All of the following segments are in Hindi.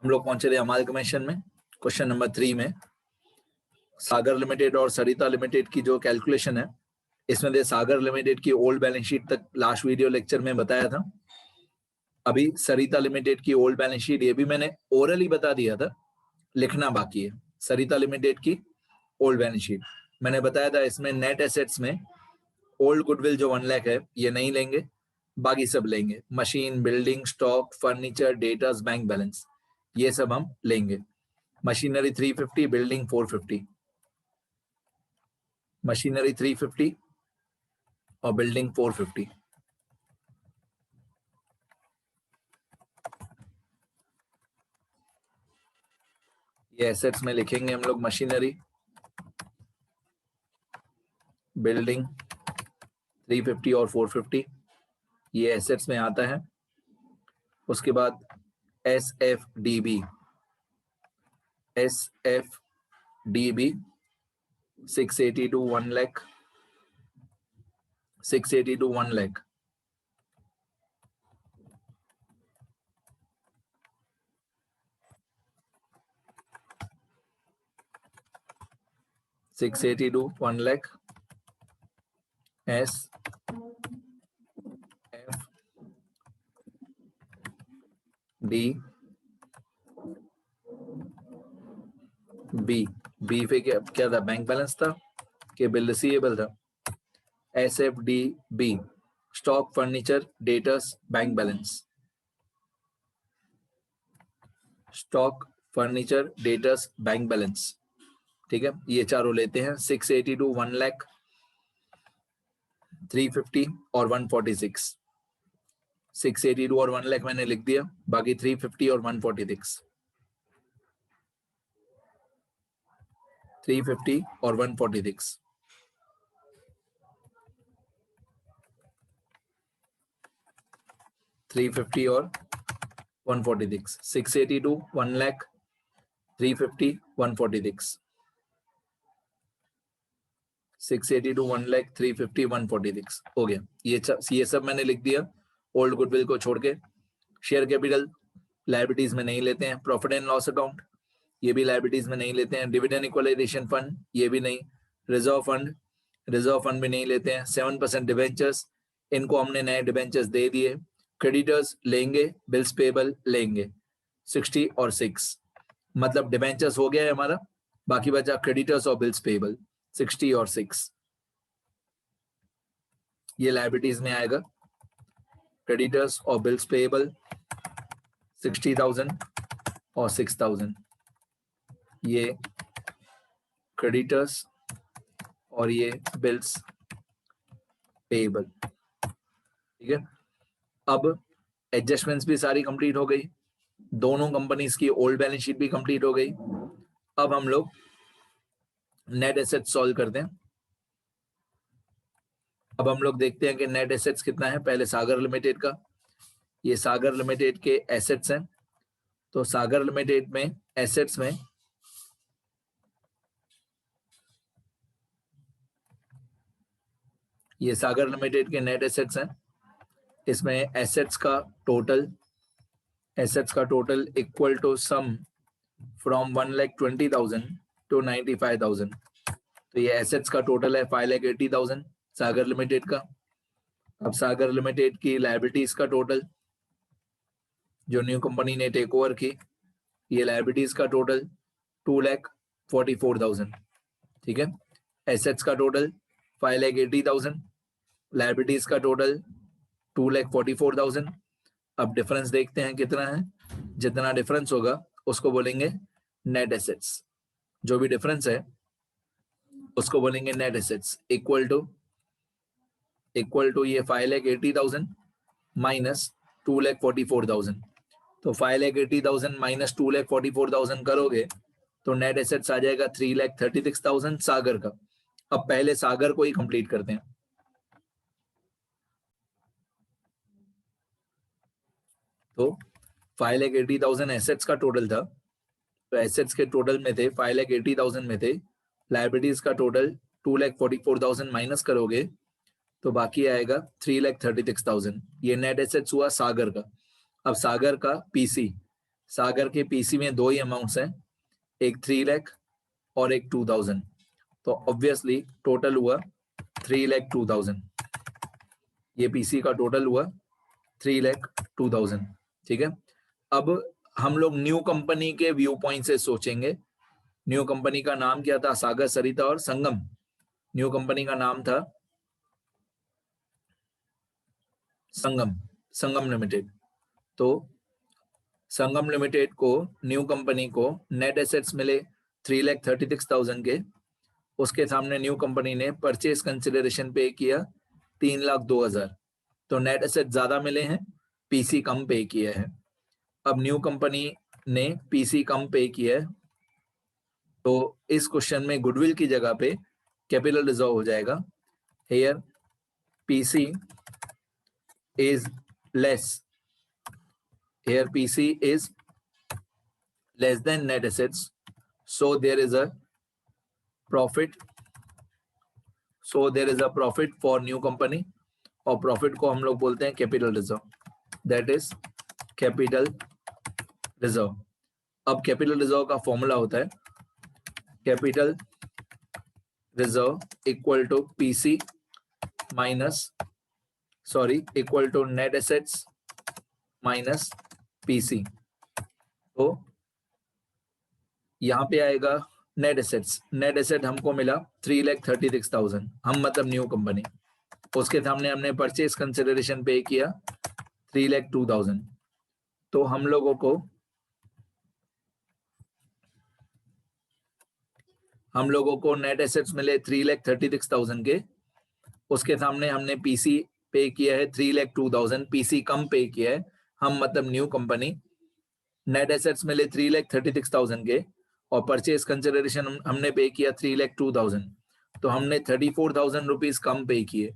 हम लोग पहुंचे थे अमालगमेशन में, क्वेश्चन नंबर 3 में सागर लिमिटेड और सरिता लिमिटेड की जो कैलकुलेशन है, इसमें दे सागर लिमिटेड की ओल्ड बैलेंस शीट तक लास्ट वीडियो लेक्चर में बताया था। अभी सरिता लिमिटेड की ओल्ड बैलेंस शीट ये भी मैंने ओरली बता दिया था, लिखना बाकी है। सरिता लिमिटेड की ओल्ड बैलेंस शीट मैंने बताया था, इसमें नेट एसेट्स में ओल्ड गुडविल जो 1 लाख है ये नहीं लेंगे, बाकी सब लेंगे। Machine, building, stock, furniture, datas, bank balance, ये सब हम लेंगे। मशीनरी 350, बिल्डिंग 450, मशीनरी 350 और बिल्डिंग 450। ये एसेट्स में लिखेंगे हम लोग, मशीनरी, बिल्डिंग 350 और 450, ये एसेट्स में आता है। उसके बाद SFDB 680 to 1 lakh, 680 to 1 lakh, $680 to 1 lakh SFDB। B पे क्या था, बैंक बैलेंस था कि बिल रिसीवेबल था? SFDB stock, furniture, debtors, bank balance. Stock, furniture, debtors, bank balance, ठीक है, ये चारों लेते हैं। 680 to 1 lakh, 350 और 146। 682 और 1 लाख मैंने लिख दिया, बाकी 350 और 146, 350 और 146। और 146, 682, 1 लाख, 350, 146, 682, 1 लाख, 350, 146 हो गया। ये सब मैंने लिख दिया ओल्ड गुडविल को छोड़ के। शेयर कैपिटल लायबिलिटीज में नहीं लेते हैं। प्रॉफिट एंड लॉस अकाउंट ये भी लायबिलिटीज में नहीं लेते हैं। डिविडेंड इक्वलाइजेशन फंड ये भी नहीं। रिजर्व फंड भी नहीं लेते हैं। 7% डिबेंचर्स, इनको हमने नए डिबेंचर्स दे दिए। क्रेडिटर्स लेंगे, बिल्स पेबल लेंगे, 60 और 6, मतलब डिबेंचर्स हो गया है हमारा, बाकी बचा क्रेडिटर्स और बिल्स पेबल, 60 और 6, ये लायबिलिटीज में आएगा। क्रेडिटर्स और बिल्स पेबल 60,000 और 6,000, ये क्रेडिटर्स और ये बिल्स पेबल, ठीक है। अब एडजस्टमेंट्स भी सारी कंप्लीट हो गई, दोनों कंपनीज की ओल्ड बैलेंस शीट भी कंप्लीट हो गई। अब हम लोग नेट एसेट्स सॉल्व करते हैं। अब हम लोग देखते हैं कि नेट एसेट्स कितना है। पहले सागर लिमिटेड का, ये सागर लिमिटेड के एसेट्स हैं, तो सागर लिमिटेड में एसेट्स में ये सागर लिमिटेड के नेट एसेट्स हैं। इसमें एसेट्स का total equal to sum from 1,20,000 to 95,000, तो ये एसेट्स का टोटल है 5,80,000 सागर लिमिटेड का। अब सागर लिमिटेड की लायबिलिटीज का टोटल, जो न्यू कंपनी ने टेक ओवर की, ये लायबिलिटीज का टोटल 2,44,000, ठीक है। एसेट्स का टोटल 5,80,000, लायबिलिटीज का टोटल 2,44,000। अब डिफरेंस देखते हैं कितना है। जितना डिफरेंस होगा उसको बोलेंगे नेट एसेट्स, जो भी डिफरेंस है उसको बोलेंगे नेट एसेट्स। इक्वल टू ये 5,80,000 माइनस 2,44,000, तो 5,80,000 माइनस 2,44,000 करोगे तो नेट एसेट्स आ जाएगा 3,36,000 सागर का। अब पहले सागर को ही कंप्लीट करते हैं। तो 5,80,000 एसेट्स का टोटल था, तो एसेट्स के टोटल में थे 5,80,000 में थे, लायबिलिटीज का टोटल 2,44,000 माइनस करोगे तो बाकी आएगा 3,36,000। ये नेट एसेट्स हुआ सागर का। अब सागर का पीसी सागर के पीसी में दो ही अमाउंट्स हैं, एक 3 लाख और एक 2000, तो ऑब्वियसली टोटल हुआ 3,02,000। ये पीसी का टोटल हुआ 3,02,000। ठीक है, अब हम लोग न्यू कंपनी के व्यू पॉइंट से सोचेंगे। न्यू कंपनी का नाम क्या था? सागर, सरिता और संगम। न्यू कंपनी का नाम था संगम लिमिटेड। तो संगम लिमिटेड को, न्यू कंपनी को नेट एसेट्स मिले 3,36,000 के। उसके सामने न्यू कंपनी ने परचेज कंसिडरेशन पे किया 3,02,000। तो नेट एसेट ज्यादा मिले हैं, पीसी कम पे किया है। अब न्यू कंपनी ने पीसी कम पे किया है, तो इस क्वेश्चन में गुडविल की जगह पे कैपिटल रिजर्व हो जाएगा। Here PC is less, here PC is less than net assets, so there is a profit, for new company, और प्रॉफिट को हम लोग बोलते हैं capital reserve, that is capital reserve. अब कैपिटल रिजर्व का फॉर्मूला होता है capital reserve equal to PC minus equal to net assets minus PC. तो यहाँ पे आएगा नेट एसेट्स। नेट एसेट हमको मिला 3,36,000, हम मतलब न्यू कंपनी। उसके सामने हमने परचेज कंसिडरेशन पे किया 3,02,000। तो हम लोगों को नेट एसेट्स मिले 3,36,000 के। उसके सामने हमने पीसी पे किया है 3,02,000, पीसी कम पे किया है, हम मतलब न्यू कंपनी। नेट एसेट्स मिले 3,36,000 के और परचेज कंसिडरेशन हमने पे किया 3,02,000, तो हमने 34,000 रुपीज कम पे किए।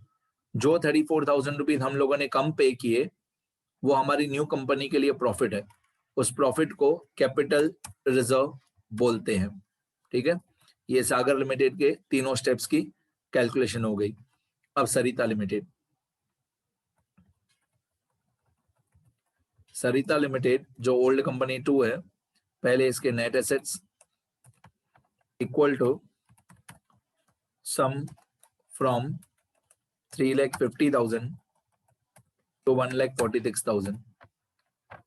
जो 34,000 रुपीज हम लोगों ने कम पे किए वो हमारी न्यू कंपनी के लिए प्रॉफिट है। उस प्रॉफिट को कैपिटल रिजर्व बोलते हैं। ठीक है, ये सागर लिमिटेड के तीनों स्टेप्स की कैलकुलेशन हो गई। अब सरिता लिमिटेड, जो ओल्ड कंपनी 2 है, पहले इसके net assets equal to sum from 3,50,000 to 1,46,000,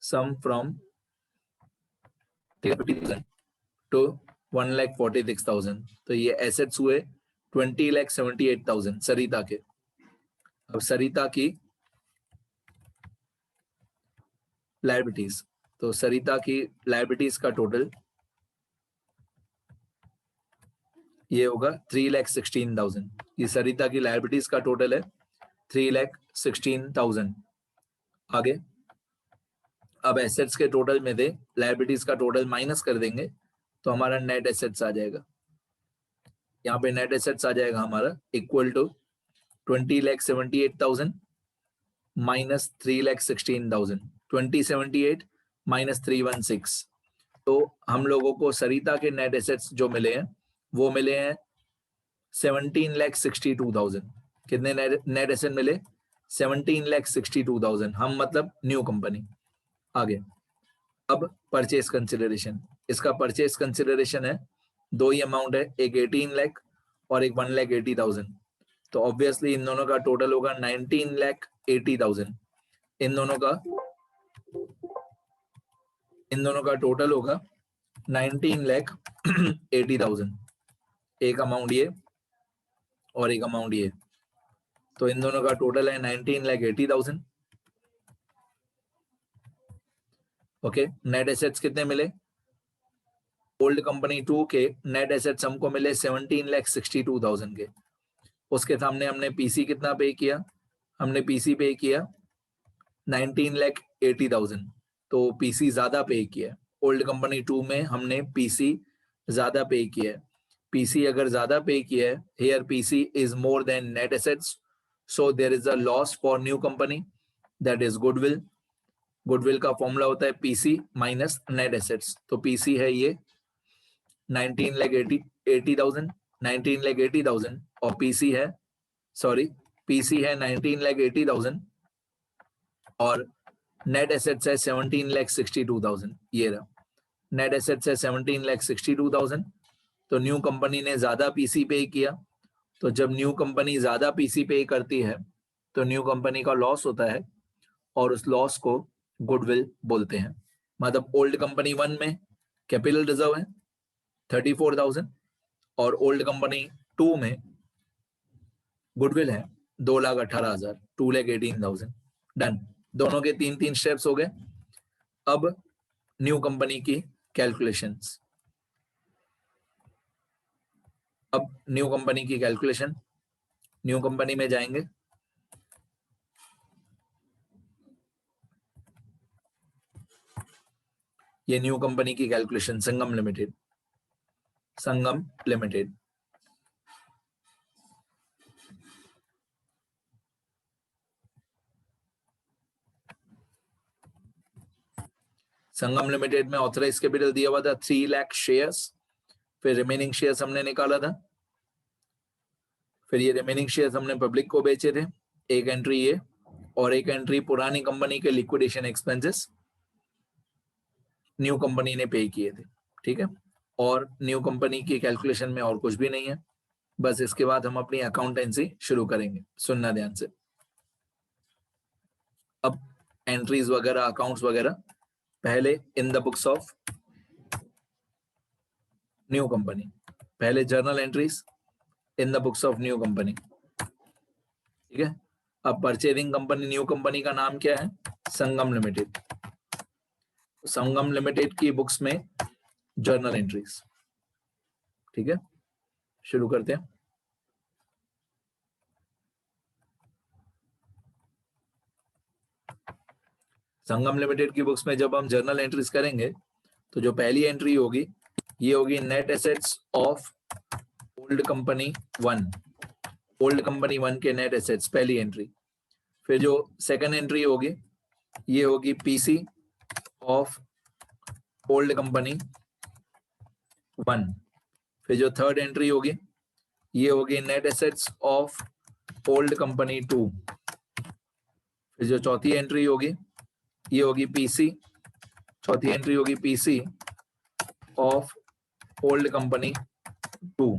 sum from 3,50,000 to 1,46,000। तो ये एसेट्स हुए 20,78,000 सरिता के। अब सरिता की लायबिलिटीज, तो सरिता की लायबिलिटीज का टोटल ये होगा 3,16,000। ये सरिता की लायबिलिटीज का टोटल है 3,16,000। आगे अब एसेट्स के टोटल में से लायबिलिटीज का टोटल माइनस कर देंगे तो हमारा नेट एसेट्स आ जाएगा। यहाँ पे नेट एसेट्स आ जाएगा हमारा इक्वल टू 20,78,000 माइनस 3,16,000, 2078 माइनस 316। तो हम लोगों को सरिता के नेट एसेट्स जो मिले हैं वो मिले हैं 17,62,000। कितने नेट एसेट मिले? 17,62,000, हम मतलब न्यू कंपनी। आगे अब परचेज कंसिडरेशन, इसका परचेज कंसिडरेशन है, दो ही अमाउंट है, एक 18 लाख और एक 1,80,000। तो ऑब्वियसली इन दोनों का टोटल होगा 19,80,000। इन दोनों का टोटल होगा 19,80,000। एक अमाउंट ये और एक अमाउंट ये, तो इन दोनों का टोटल है 19,80,000। ओके, नेट एसेट्स कितने मिले? ओल्ड कंपनी 2 के नेट एसेट्स हमको मिले 17,62,000 के। उसके सामने हमने पीसी कितना पे किया? हमने पीसी पे किया 19,80,000, तो पीसी ज्यादा पे किया। ओल्ड कंपनी 2 में हमने पीसी ज्यादा पे किया है। पीसी अगर ज्यादा पे किया है, here PC is more than net assets, so there is a loss for new company, that is goodwill. Goodwill का फॉर्मूला होता है पीसी माइनस नेट एसेट्स। तो पीसी है ये 19,80,000 और पीसी है 19,80,000 और नेट एसेट्स है 17,62,000, ये रहा नेट एसेट्स है 17,62,000। तो न्यू कंपनी ने ज्यादा पीसी पे किया, तो जब न्यू कंपनी ज्यादा पीसी पे करती है तो न्यू कंपनी का लॉस होता है और उस लॉस को गुडविल बोलते हैं। मतलब ओल्ड कंपनी 1 में कैपिटल रिजर्व है 34,000 और ओल्ड कंपनी 2 में गुडविल है 2,18,000, 2,18,000। डन, दोनों के 3 स्टेप्स हो गए। अब न्यू कंपनी की कैलकुलेशंस। अब न्यू कंपनी की कैलकुलेशन, न्यू कंपनी में जाएंगे, ये न्यू कंपनी की कैलकुलेशन संगम लिमिटेड, संगम लिमिटेड। संगम लिमिटेड में ऑथराइज कैपिटल दिया हुआ था 3 लाख शेयर्स, फिर रिमेनिंग शेयर्स हमने निकाला था, फिर ये रिमेनिंग शेयर्स हमने पब्लिक को बेचे थे। एक एंट्री ये और एक एंट्री पुरानी कंपनी के लिक्विडेशन एक्सपेंसेस न्यू कंपनी ने पे किए थे, ठीक है। और न्यू कंपनी की कैलकुलेशन में और कुछ भी नहीं है, बस इसके बाद हम अपनी अकाउंटेंसी शुरू करेंगे। सुनना ध्यान से। अब एंट्रीज वगैरह, अकाउंट्स वगैरह, पहले in the books of new company, पहले journal entries in the books of new company, ठीक है। अब परचेजिंग कंपनी न्यू कंपनी का नाम क्या है? संगम लिमिटेड। संगम लिमिटेड की बुक्स में जर्नल एंट्रीज, ठीक है। शुरू करते हैं। संगम लिमिटेड की बुक्स में जब हम जर्नल एंट्रीज करेंगे तो जो पहली एंट्री होगी ये होगी net assets of old company 1, old company 1 के नेट एसेट्स, पहली एंट्री। फिर जो सेकंड एंट्री होगी ये होगी पीसी ऑफ ओल्ड कंपनी 1। फिर जो थर्ड एंट्री होगी ये होगी net assets of old company 2। फिर जो चौथी एंट्री होगी ये होगी पीसी, चौथी एंट्री होगी पीसी ऑफ ओल्ड कंपनी 2।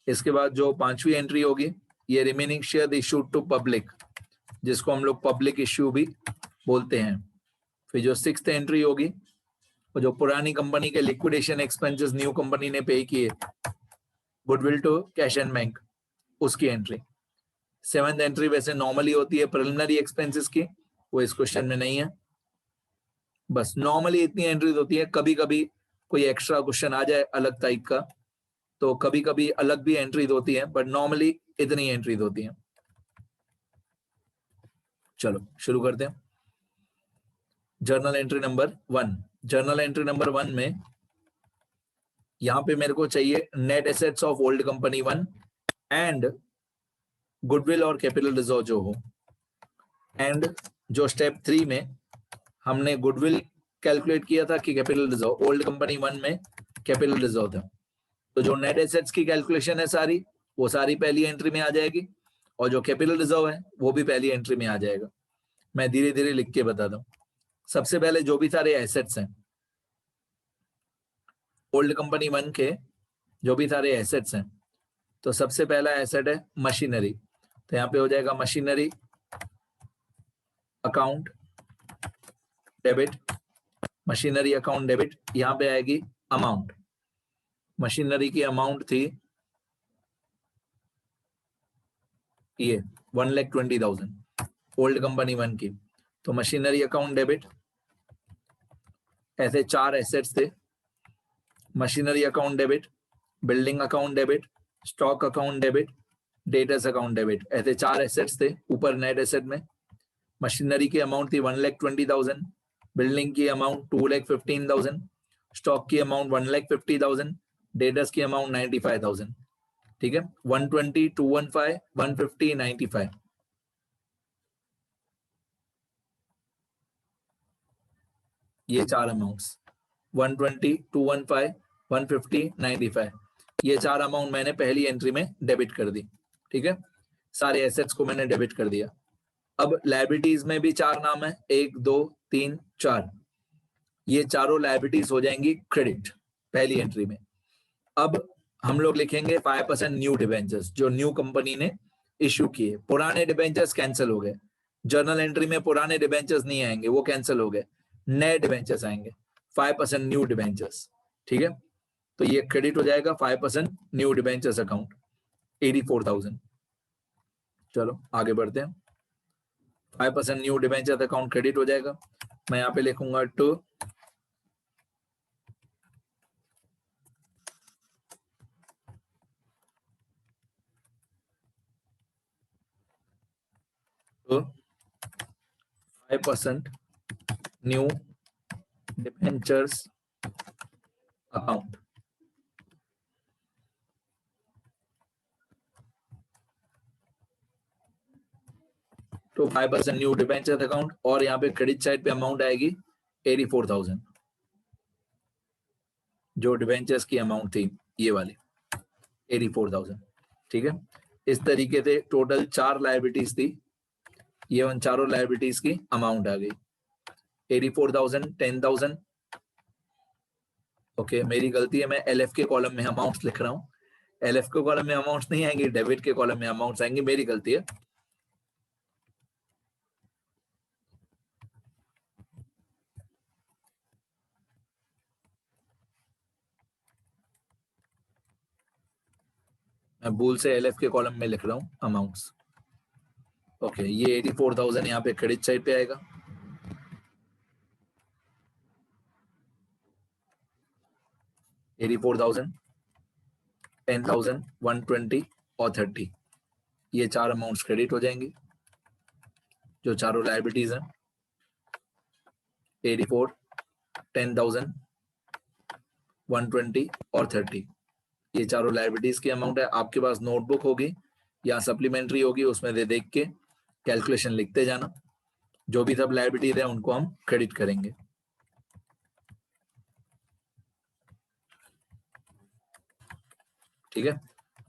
इसके बाद जो पांचवी एंट्री होगी ये remaining share issued to public, जिसको हम लोग पब्लिक इश्यू भी बोलते हैं। फिर जो सिक्स्थ एंट्री होगी वो जो पुरानी कंपनी के लिक्विडेशन एक्सपेंसेस न्यू कंपनी ने पे किए, goodwill to cash and bank, उसकी एंट्री। सेवेंथ एंट्री वैसे नॉर्मली होती है प्रिलिमिनरी एक्सपेंसेस की, वो इस क्वेश्चन में नहीं है। बस नॉर्मली इतनी एंट्रीज होती है, कभी कभी कोई एक्स्ट्रा क्वेश्चन आ जाए अलग टाइप का तो कभी कभी अलग भी एंट्रीज होती है, बट नॉर्मली इतनी एंट्रीज होती हैं। चलो शुरू करते हैं। Journal entry number 1, journal entry number 1 में यहां पे मेरे को चाहिए net assets of old company 1 and goodwill और कैपिटल रिजर्व जो हो। एंड जो स्टेप 3 में हमने गुडविल कैलकुलेट किया था कि कैपिटल रिजर्व, ओल्ड कंपनी 1 में कैपिटल रिजर्व था, तो जो नेट एसेट्स की कैलकुलेशन है सारी, वो सारी पहली एंट्री में आ जाएगी और जो कैपिटल रिजर्व है वो भी पहली एंट्री में आ जाएगा। मैं धीरे धीरे लिख के बता दूं। सबसे पहले जो भी सारे एसेट्स हैं ओल्ड कंपनी 1 के, जो भी सारे एसेट्स हैं, तो सबसे पहला एसेट है मशीनरी, तो यहाँ पे हो जाएगा machinery account debit, machinery account debit. यहाँ पे आएगी अमाउंट, मशीनरी की अमाउंट थी ये 1,20,000 ओल्ड कंपनी 1 की, तो मशीनरी अकाउंट डेबिट। ऐसे 4 एसेट्स थे, machinery account debit, building account debit, stock account debit, debtors account debit, ऐसे 4 एसेट्स थे ऊपर नेट एसेट में। मशीनरी की अमाउंट थी 1,20,000, बिल्डिंग की अमाउंट 2,15,000, स्टॉक की अमाउंट 1,50,000, डेटर्स की अमाउंट 95,000, ठीक है। 120, 215, 150, 95, ये 4 अमाउंट्स, 120, 215, 150, 95, ये 4 अमाउंट मैंने पहली एंट्री में डेबिट कर दी, ठीक है। सारे एसेट्स को मैंने डेबिट कर दिया। अब लायबिलिटीज में भी 4 नाम है, 1 2 3 4, ये चारों लायबिलिटीज हो जाएंगी क्रेडिट पहली एंट्री में। अब हम लोग लिखेंगे 5% न्यू डिबेंचर्स जो न्यू कंपनी ने इश्यू किए। पुराने डिबेंचर्स कैंसिल हो गए, जर्नल एंट्री में पुराने डिबेंचर्स नहीं आएंगे, वो कैंसिल हो गए, नए डिबेंचर्स आएंगे, 5% न्यू डिबेंचर्स। ठीक है, तो ये क्रेडिट हो जाएगा 5% न्यू डिबेंचर्स अकाउंट 84,000। चलो आगे बढ़ते हैं। 5% न्यू डिबेंचर्स अकाउंट क्रेडिट हो जाएगा। मैं यहाँ पे लिखूंगा टू तो 5% न्यू डिबेंचर्स अकाउंट। तो 5% न्यू डिबेंचर्स अकाउंट और यहाँ पे क्रेडिट साइड पे अमाउंट आएगी 84,000, जो डिबेंचर्स की अमाउंट थी ये वाली 84,000। ठीक है, इस तरीके से टोटल 4 लायबिलिटीज थी, ये उन चारों लायबिलिटीज की अमाउंट आ गई 84,000, 10,000। ओके, मेरी गलती है, मैं एलएफ के कॉलम में अमाउंट्स लिख रहा हूँ, एलएफ के कॉलम में अमाउंट्स नहीं आएंगे, डेबिट के कॉलम में अमाउंट्स आएंगे, मेरी गलती है। मैं भूल से एलएफ के कॉलम में लिख रहा हूँ अमाउंट्स। ओके, ये 84,000 यहाँ पे क्रेडिट साइड पे आएगा। $84,000, 10,000, 120 और 30, ये 4 अमाउंट्स क्रेडिट हो जाएंगी, जो चारों लायबिलिटीज हैं। 84, 10,000, 120 और 30, ये चारों लायबिलिटीज की अमाउंट है। आपके पास नोटबुक होगी या सप्लीमेंट्री होगी, उसमें से देख के कैलकुलेशन लिखते जाना, जो भी सब लायबिलिटीज है उनको हम क्रेडिट करेंगे। ठीक है,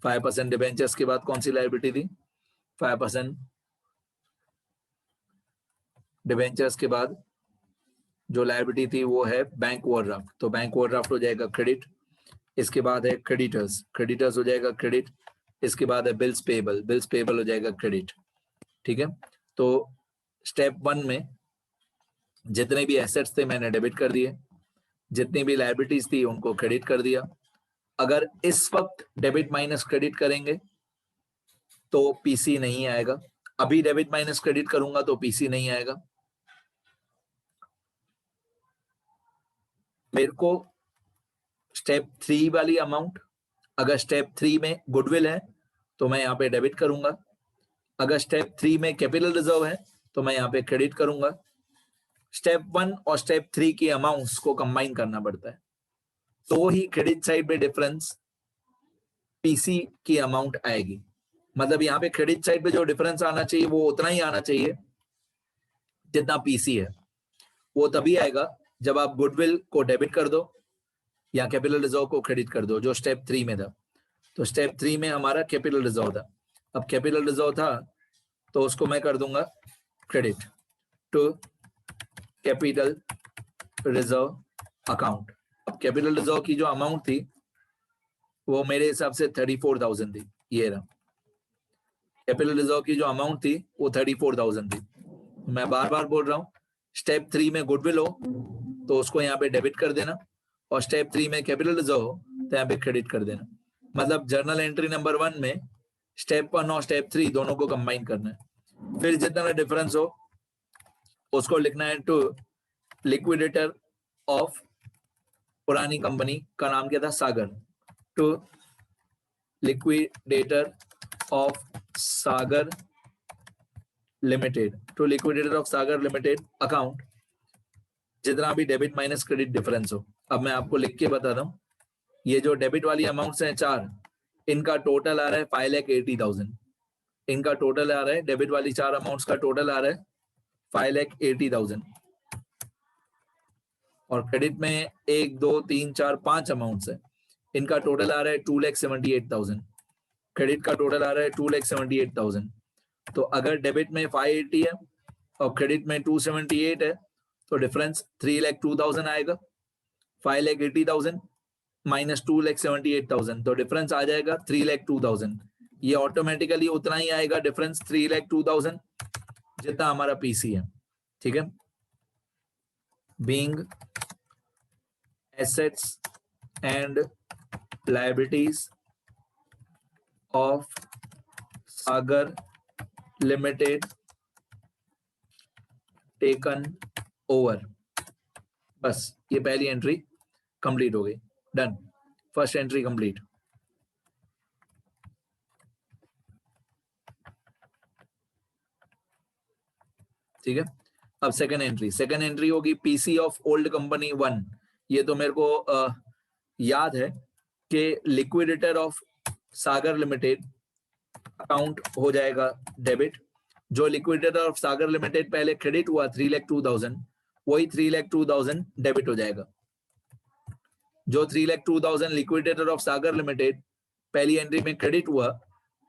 5% डिबेंचर्स के बाद कौन सी लायबिलिटी थी? 5% डिबेंचर्स के बाद जो लायबिलिटी थी वो है बैंक ओवरड्राफ्ट, तो बैंक ओवरड्राफ्ट हो जाएगा क्रेडिट। इसके बाद है क्रेडिटर्स, क्रेडिटर्स हो जाएगा क्रेडिट। इसके बाद है बिल्स पेबल, बिल्स पेबल हो जाएगा क्रेडिट। ठीक है, तो स्टेप 1 में जितने भी एसेट्स थे मैंने डेबिट कर दिए, जितनी भी लायबिलिटीज थी उनको क्रेडिट कर दिया। अगर इस वक्त डेबिट माइनस क्रेडिट करेंगे तो पीसी नहीं आएगा, अभी डेबिट माइनस क्रेडिट करूंगा तो पीसी नहीं आएगा। मेरे को स्टेप 3 वाली अमाउंट, अगर स्टेप 3 में गुडविल है तो मैं यहाँ पे डेबिट करूंगा, अगर स्टेप 3 में कैपिटल रिजर्व है तो मैं यहाँ पे क्रेडिट करूंगा। स्टेप 1 और स्टेप 3 की अमाउंट्स को कंबाइन करना पड़ता है, तो ही क्रेडिट साइड पे डिफरेंस पीसी की अमाउंट आएगी। मतलब यहाँ पे क्रेडिट साइड पे जो डिफरेंस आना चाहिए वो उतना ही आना चाहिए जितना पीसी है। वो तभी आएगा जब आप गुडविल को डेबिट कर दो या कैपिटल रिजर्व को क्रेडिट कर दो, जो स्टेप 3 में था। तो स्टेप 3 में हमारा कैपिटल रिजर्व था, अब कैपिटल रिजर्व था तो उसको मैं कर दूंगा credit to capital reserve account. अब कैपिटल रिजर्व की जो अमाउंट थी वो मेरे हिसाब से 34,000 थी, ये रहा कैपिटल रिजर्व की जो अमाउंट थी वो 34,000 थी। मैं बार बार बोल रहा हूँ, स्टेप 3 में गुडविल हो तो उसको यहाँ पे डेबिट कर देना, और स्टेप 3 में कैपिटल रिजर्व हो तो यहाँ पे क्रेडिट कर देना। मतलब जर्नल एंट्री नंबर 1 में स्टेप 1 और स्टेप 3 दोनों को कंबाइन करना है, फिर जितना डिफरेंस हो उसको लिखना है टू लिक्विडेटर ऑफ, पुरानी कंपनी का नाम क्या था? Sagar, to liquidator of Sagar limited, to liquidator of Sagar limited account, जितना भी डेबिट माइनस क्रेडिट डिफरेंस हो। अब मैं आपको लिख के बताता हूँ, ये जो डेबिट वाली अमाउंट्स हैं 4, इनका टोटल आ रहा है 5,80,000, इनका टोटल आ रहा है, डेबिट वाली 4 अमाउंट्स का टोटल आ रहा है 5,80,000, और क्रेडिट में 1 2 3 4 5 अमाउंट्स है, इनका टोटल आ रहा है 2,78,000, क्रेडिट का टोटल आ रहा है 2,78,000, तो अगर डेबिट में 580 है और क्रेडिट में 278 है तो डिफरेंस 3,02,000 आएगा। 5,80,000 माइनस 2,78,000 तो डिफरेंस आ जाएगा 3,02,000। ये ऑटोमेटिकली उतना ही आएगा डिफरेंस 3,02,000 जितना हमारा पीसी है। ठीक है, being assets and liabilities of Sagar Limited taken over। बस ये पहली एंट्री कंप्लीट हो गई, डन, फर्स्ट एंट्री कंप्लीट। ठीक है, अब सेकंड एंट्री होगी पीसी ऑफ ओल्ड कंपनी 1। ये तो मेरे को याद है कि liquidator of Sagar limited account हो जाएगा डेबिट। जो लिक्विडेटर ऑफ सागर लिमिटेड पहले क्रेडिट हुआ 3,02,000, वही 3,02,000 डेबिट हो जाएगा। जो 3,02,000 लिक्विडेटर ऑफ सागर लिमिटेड पहली एंट्री में क्रेडिट हुआ,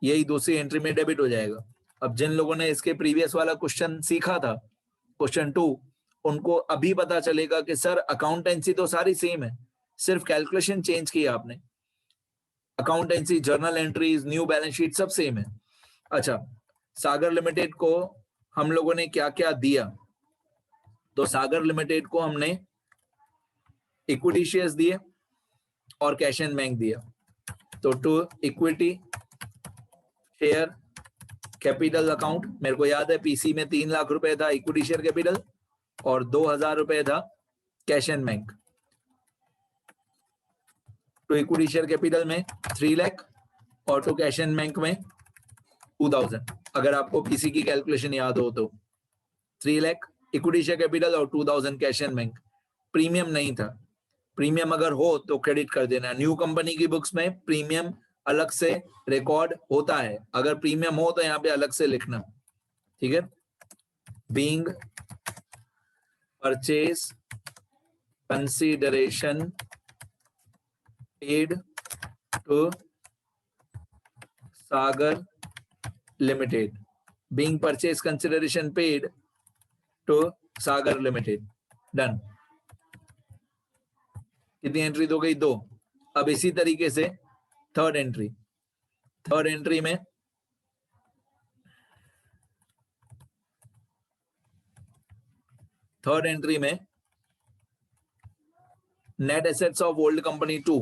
यही दूसरी एंट्री में डेबिट हो जाएगा। अब जिन लोगों ने इसके प्रीवियस वाला क्वेश्चन सीखा था, क्वेश्चन 2, उनको अभी पता चलेगा कि सर अकाउंटेंसी तो सारी सेम है, सिर्फ कैलकुलेशन चेंज किया आपने। Accountancy, journal entries, new balance sheet सब सेम है। अच्छा, सागर लिमिटेड को हम लोगों ने क्या क्या दिया? तो सागर लिमिटेड को हमने इक्विटी शेयर्स दिए और कैश एंड बैंक दिया। तो to equity share capital account, मेरे को याद है पीसी में 3 लाख रुपए था इक्विटी शेयर कैपिटल और 2,000 रुपए था कैश एंड बैंक। तो इक्विटी शेयर कैपिटल में 3 लाख और तो कैश एंड बैंक में 2,000। अगर आपको पीसी की कैलकुलेशन याद हो तो 3 लाख इक्विटी शेयर कैपिटल और 2,000 कैश एंड बैंक। प्रीमियम नहीं था, प्रीमियम अगर हो तो क्रेडिट कर देना। न्यू कंपनी की बुक्स में प्रीमियम अलग से रिकॉर्ड होता है, अगर प्रीमियम हो तो यहाँ पे अलग से लिखना। ठीक है, being purchase consideration paid to Sagar limited, being purchase consideration paid to Sagar limited, done. कितनी एंट्री हो गई? 2। अब इसी तरीके से थर्ड एंट्री में net assets of old company 2।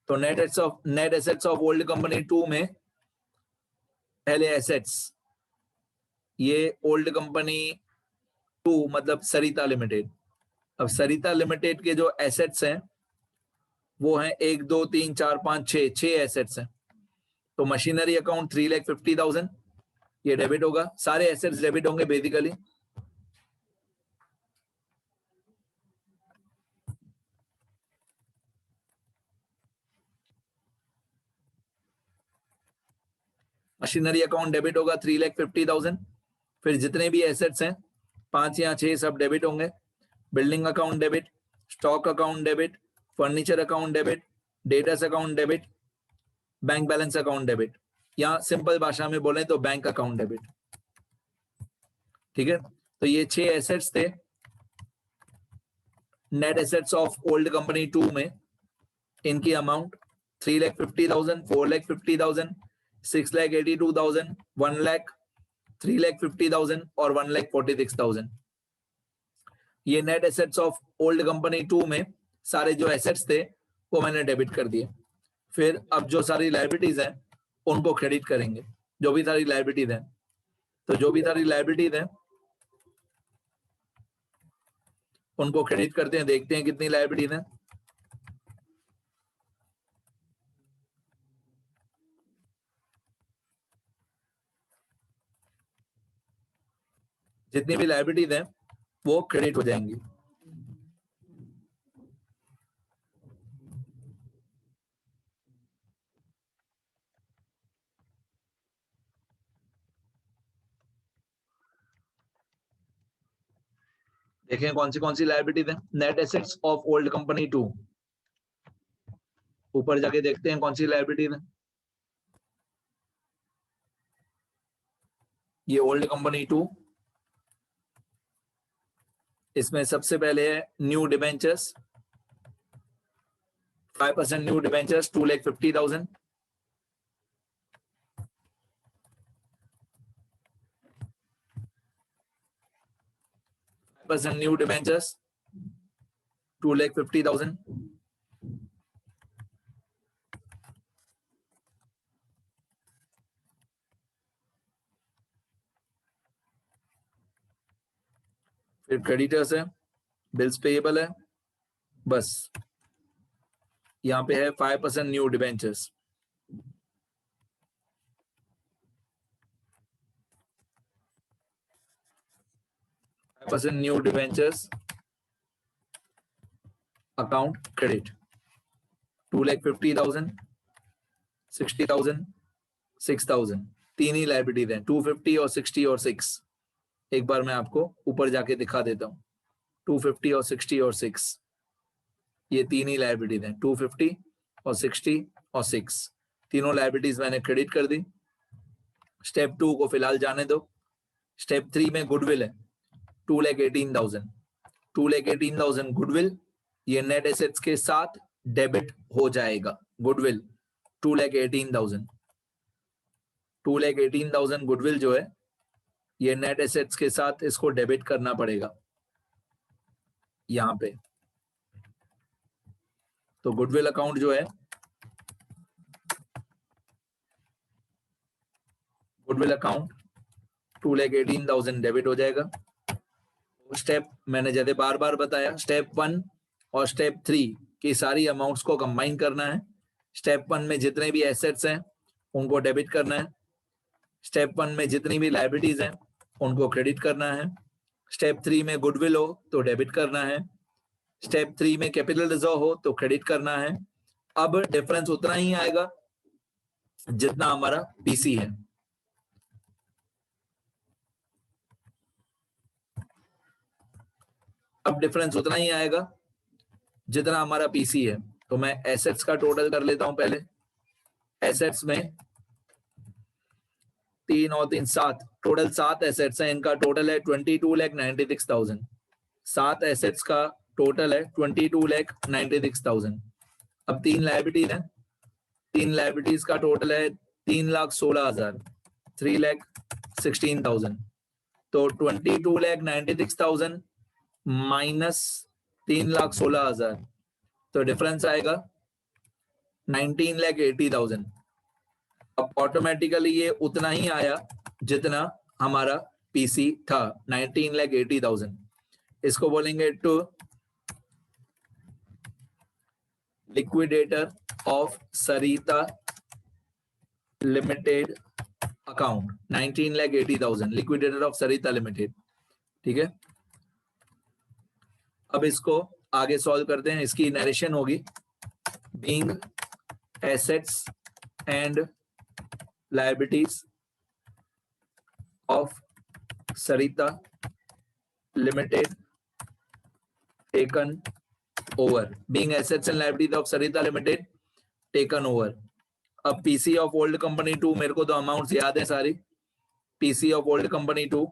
तो net assets of old company 2 में पहले एसेट्स, ये ओल्ड कंपनी 2 मतलब सरिता लिमिटेड। अब सरिता लिमिटेड के जो एसेट्स हैं वो हैं 1 2 3 4 5 6 एसेट्स हैं। तो मशीनरी अकाउंट 3,50,000 ये डेबिट होगा, सारे एसेट्स डेबिट होंगे बेसिकली। मशीनरी अकाउंट डेबिट होगा 3,50,000। फिर जितने भी एसेट्स हैं 5 या 6 सब डेबिट होंगे। Building account debit, stock account debit, furniture account debit, debtors account debit, bank balance account debit, या सिंपल भाषा में बोले तो बैंक अकाउंट डेबिट। ठीक है, तो ये 6 एसेट्स थे net assets of old company 2 में। इनकी अमाउंट 3,50,000, 4,50,000, 6,82,000, 1 लाख, 3,50,000 और 1,46,000। ये net assets of old company 2 में सारे जो एसेट्स थे वो मैंने डेबिट कर दिए। फिर अब जो सारी लायबिलिटीज हैं उनको क्रेडिट करेंगे, जो भी सारी लायबिलिटीज हैं। तो जो भी सारी लायबिलिटीज हैं उनको क्रेडिट करते हैं, देखते हैं कितनी लायबिलिटीज हैं। जितनी भी लायबिलिटीज हैं वो क्रेडिट हो जाएंगी। देखें कौन सी लायबिलिटीज हैं। Net assets of old company 2, ऊपर जाके देखते हैं कौन सी लायबिलिटीज है। ये ओल्ड कंपनी 2, इसमें सबसे पहले है new debentures, 5% new debentures 2,50,000, new debentures 2,50,000, फिर क्रेडिटर्स है, बिल्स पेएबल है, बस यहाँ पे है 5% new debentures, new debentures account credit 2,50,000, 60,000, 6,000, तीन ही लाइबिलिटीज हैं, 250 और 60 और 6। एक बार मैं आपको ऊपर जाके दिखा देता हूँ, 250 और 60 और 6, ये तीन ही लाइबिलिटीज हैं, 250 और 60 और 6, तीनों लाइबिलिटीज मैंने क्रेडिट कर दी। स्टेप 2 को फिलहाल जाने दो। स्टेप 3 में गुडविल है 2,18,000, 2,18,000 गुडविल, ये नेट एसेट्स के साथ डेबिट हो जाएगा। गुडविल 2,18,000, 2,18,000 गुडविल जो है ये नेट एसेट्स के साथ इसको डेबिट करना पड़ेगा यहां पे। तो गुडविल अकाउंट जो है, गुडविल अकाउंट 2,18,000 डेबिट हो जाएगा। स्टेप मैंने जैसे बार बार बताया, स्टेप 1 और स्टेप 3 की सारी अमाउंट्स को कंबाइन करना है। स्टेप 1 में जितने भी एसेट्स हैं उनको डेबिट करना है, स्टेप 1 में जितनी भी लायबिलिटीज हैं उनको क्रेडिट करना है, स्टेप 3 में गुडविल हो तो डेबिट करना है, स्टेप 3 में कैपिटल रिजर्व हो तो क्रेडिट करना है। अब डिफरेंस उतना ही आएगा जितना हमारा पीसी है। अब डिफरेंस उतना ही आएगा जितना हमारा पीसी है। तो मैं एसेट्स का टोटल कर लेता हूं पहले। एसेट्स में 3 और 3 7, टोटल 7 एसेट्स हैं, इनका टोटल है 22,96,000। 7 एसेट्स का टोटल है 22,96,000। अब 3 लायबिलिटीज हैं, 3 लायबिलिटीज का टोटल है 3,16,000, 3,16,000। तो 22,96,000 माइनस 3,16,000, तो डिफरेंस आएगा 19,80,000। अब ऑटोमेटिकली ये उतना ही आया जितना हमारा पीसी था, 19,80,000। इसको बोलेंगे to liquidator of Sarita limited account, 19,80,000 liquidator of Sarita limited. ठीक है, अब इसको आगे सॉल्व करते हैं। इसकी नरेशन होगी, being assets and liabilities of Sarita limited taken over, being assets and liabilities of Sarita limited taken over. अब पीसी ऑफ ओल्ड कंपनी 2, मेरे को तो अमाउंट्स याद है सारी। पीसी ऑफ ओल्ड कंपनी 2,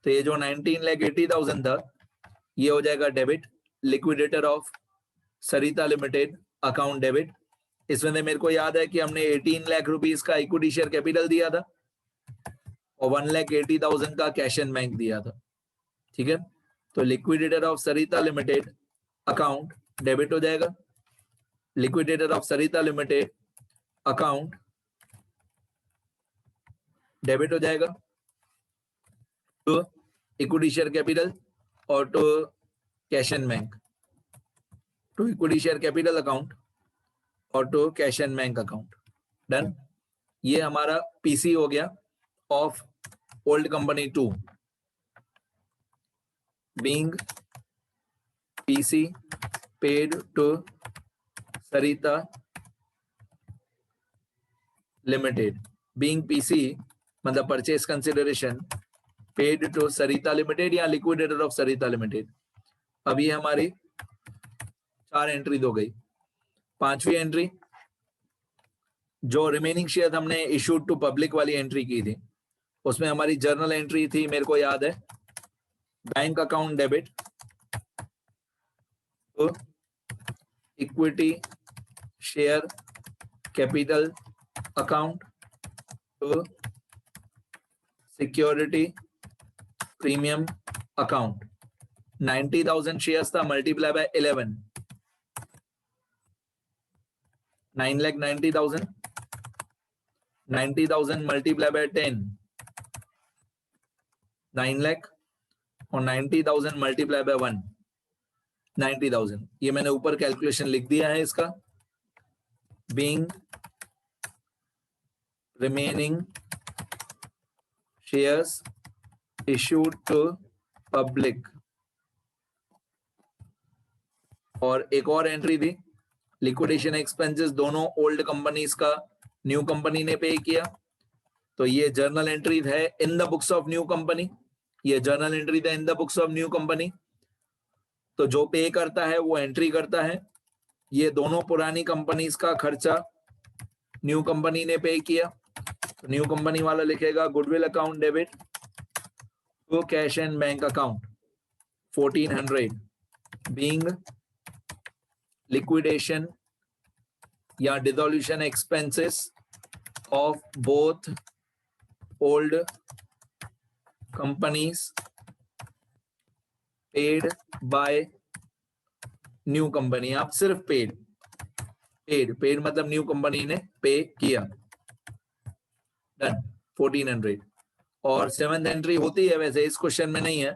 तो ये जो 19,80,000 था ये हो जाएगा debit, liquidator of Sarita limited account debit. इसमें से मेरे को याद है कि हमने 18 लाख रुपीस का इक्विटी शेयर कैपिटल दिया था और 1,80,000 का कैश एंड बैंक दिया था। ठीक है, तो liquidator of Sarita limited account debit हो जाएगा, liquidator of Sarita limited account debit हो जाएगा टू इक्विटी शेयर कैपिटल और to cash and bank, to equity share capital account और to cash and bank account. Done, ये हमारा पीसी हो गया of old company 2, being PC paid to Sarita limited, being PC मतलब purchase consideration paid to Sarita limited या लिक्विडेटर ऑफ सरिता लिमिटेड। अब ये हमारी 4 एंट्री हो गई। 5वीं एंट्री जो रिमेनिंग शेयर हमने इशूड टू पब्लिक वाली एंट्री की थी, उसमें हमारी जर्नल एंट्री थी, मेरे को याद है, बैंक अकाउंट डेबिट तो इक्विटी शेयर कैपिटल अकाउंट तो सिक्योरिटी प्रीमियम अकाउंट। 90,000 शेयर्स था, multiply by 11, 9,90,000, 90,000 multiply by 10, 9 lakh, और 90,000 मल्टीप्लाई बाय 1, 90,000। ये मैंने ऊपर कैलकुलेशन लिख दिया है इसका। Being remaining shares issued to public. और एक और एंट्री थी, लिक्विडेशन एक्सपेंसेस दोनों ओल्ड कंपनीज का न्यू कंपनी ने पे किया, तो ये जर्नल एंट्री है in the books of new company. ये जर्नल एंट्री था in the books of new company. तो जो पे करता है वो एंट्री करता है। ये दोनों पुरानी कंपनीज का खर्चा न्यू कंपनी ने पे किया, तो न्यू कंपनी वाला लिखेगा goodwill account debit to cash and bank account 1400 being liquidation या dissolution expenses of both old companies paid by new company. आप सिर्फ पेड मतलब न्यू कंपनी ने पे किया, डन 1400। और 7th एंट्री होती है, वैसे इस क्वेश्चन में नहीं है,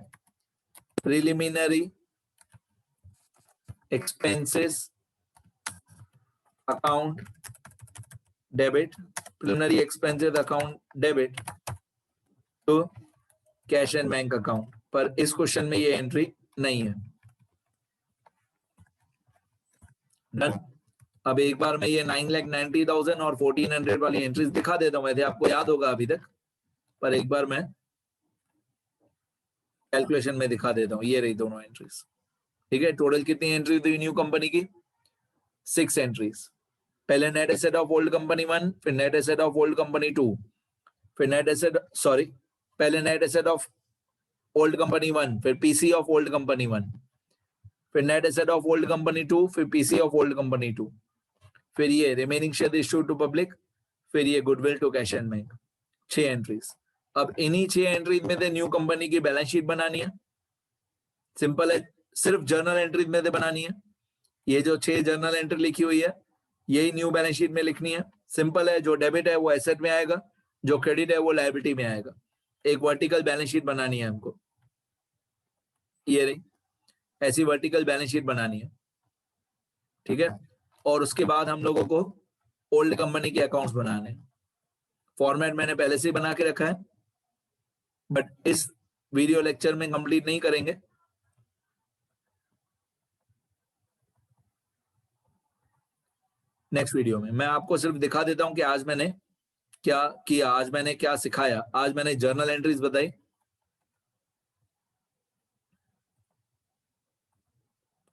preliminary expenses account debit, preliminary expenses account debit to cash and bank account, पर इस क्वेश्चन में ये एंट्री नहीं है, डन। अब एक बार मैं ये 9,90,000 और 1400 वाली एंट्रीज दिखा देता हूं, वैसे आपको याद होगा अभी तक, पर एक बार मैं कैलकुलेशन में दिखा देता हूं। ये रही दोनों एंट्रीज, ठीक है। टोटल कितनी एंट्री थी न्यू कंपनी की? 6 एंट्रीज। पहले net asset of old company 1, फिर net asset of old company 2, फिर नेट एसेट पहले net asset of old company 1, फिर पीसी ऑफ ओल्ड कंपनी 1, फिर net asset of old company 2, फिर पीसी ऑफ ओल्ड कंपनी 2, फिर ये remaining share issued to public, फिर ये goodwill to cash and bank. 6 entries. अब इन्हीं 6 एंट्रीज में से न्यू कंपनी की बैलेंस शीट बनानी है। सिंपल है, सिर्फ जर्नल एंट्रीज में से बनानी है। ये जो 6 जर्नल एंट्री लिखी हुई है, यही न्यू बैलेंस शीट में लिखनी है। सिंपल है, जो डेबिट है वो एसेट में आएगा, जो क्रेडिट है वो लायबिलिटी में आएगा। एक वर्टिकल बैलेंस शीट बनानी है हमको, ये रही, ऐसी वर्टिकल बैलेंस शीट बनानी है, ठीक है। और उसके बाद हम लोगों को ओल्ड कंपनी के अकाउंट्स बनाने हैं। फॉर्मेट मैंने पहले से ही बना के रखा है, बट इस वीडियो लेक्चर में कंप्लीट नहीं करेंगे। नेक्स्ट वीडियो में मैं आपको सिर्फ दिखा देता हूं कि आज मैंने क्या किया, आज मैंने क्या सिखाया। आज मैंने जर्नल एंट्रीज बताई,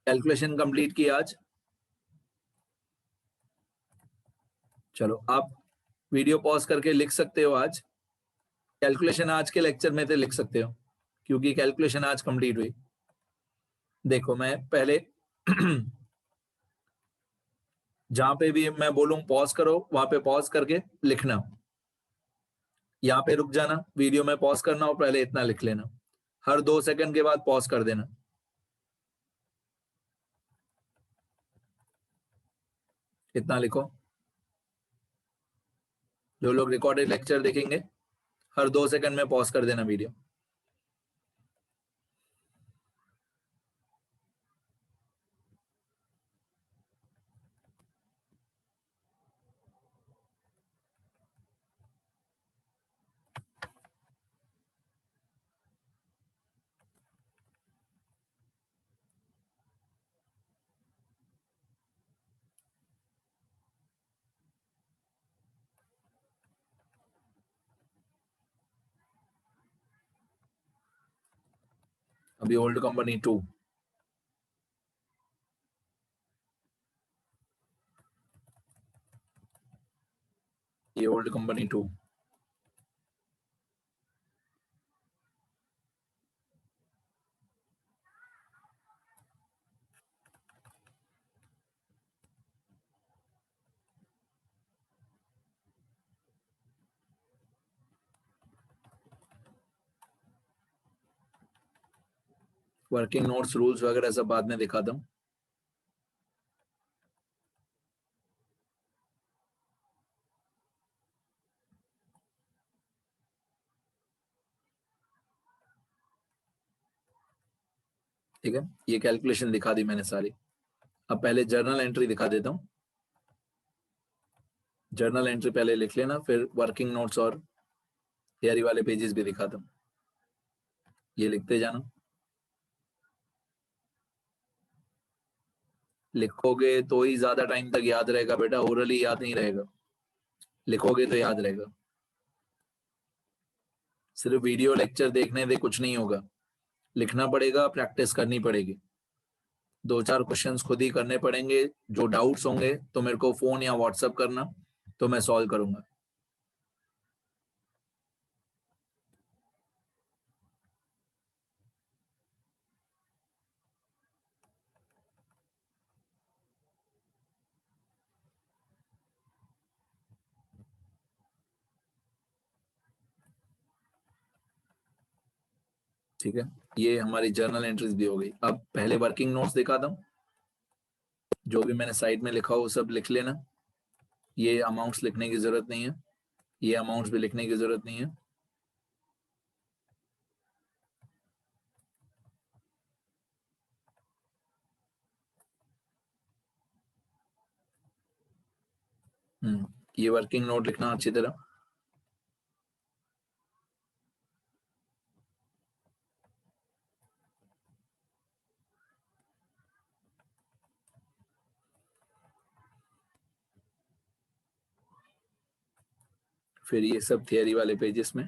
कैलकुलेशन कंप्लीट की आज। चलो आप वीडियो पॉज करके लिख सकते हो, आज कैलकुलेशन आज के लेक्चर में से लिख सकते हो, क्योंकि कैलकुलेशन आज कंप्लीट हुई। देखो मैं पहले जहां पे भी मैं बोलूं पॉज करो, वहां पे पॉज करके लिखना। यहाँ पे रुक जाना, वीडियो में पॉज करना और पहले इतना लिख लेना। हर 2 सेकंड के बाद पॉज कर देना। इतना लिखो। जो लोग रिकॉर्डेड लेक्चर देखेंगे, हर 2 सेकंड में पॉज कर देना वीडियो। अभी ओल्ड कंपनी 2, ये old company 2, working notes rules वगैरह सब बाद में दिखाता हूँ। ठीक है, ये कैलकुलेशन दिखा दी मैंने सारी। अब पहले जर्नल एंट्री दिखा देता हूँ। जर्नल एंट्री पहले लिख लेना, फिर वर्किंग नोट्स और थियरी वाले पेजेस भी दिखाता हूँ। ये लिखते जाना। लिखोगे तो ही ज्यादा टाइम तक याद रहेगा बेटा, ओरली याद नहीं रहेगा। लिखोगे तो याद रहेगा। सिर्फ वीडियो लेक्चर देखने से कुछ नहीं होगा, लिखना पड़ेगा, प्रैक्टिस करनी पड़ेगी। 2-4 क्वेश्चंस खुद ही करने पड़ेंगे। जो डाउट्स होंगे तो मेरे को फोन या व्हाट्सएप करना, तो मैं सॉल्व करूंगा। ठीक है, ये हमारी जर्नल एंट्रीज भी हो गई। अब पहले वर्किंग नोट्स दिखाता हूँ। जो भी मैंने साइड में लिखा हो वो सब लिख लेना। ये अमाउंट्स लिखने की जरूरत नहीं है, ये अमाउंट्स भी लिखने की जरूरत नहीं है। ये वर्किंग नोट लिखना अच्छी तरह। फिर ये सब थियरी वाले पेजेस में।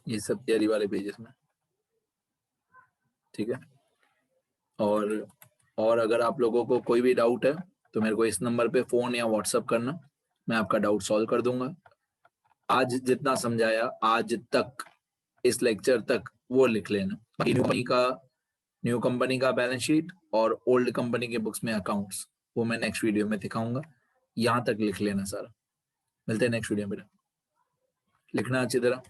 ये सब थियरी वाले पेजेस में। ठीक है, और अगर आप लोगों को कोई भी डाउट है तो मेरे को इस नंबर पे फोन या व्हाट्सएप करना, मैं आपका डाउट सॉल्व कर दूंगा। आज जितना समझाया आज तक, इस लेक्चर तक, वो लिख लेना। न्यू कंपनी का बैलेंस शीट और ओल्ड कंपनी के बुक्स में अकाउंट्स, वो मैं नेक्स्ट वीडियो में दिखाऊंगा। यहाँ तक लिख लेना सारा। मिलते हैं नेक्स्ट वीडियो में, लिखना अच्छी तरह।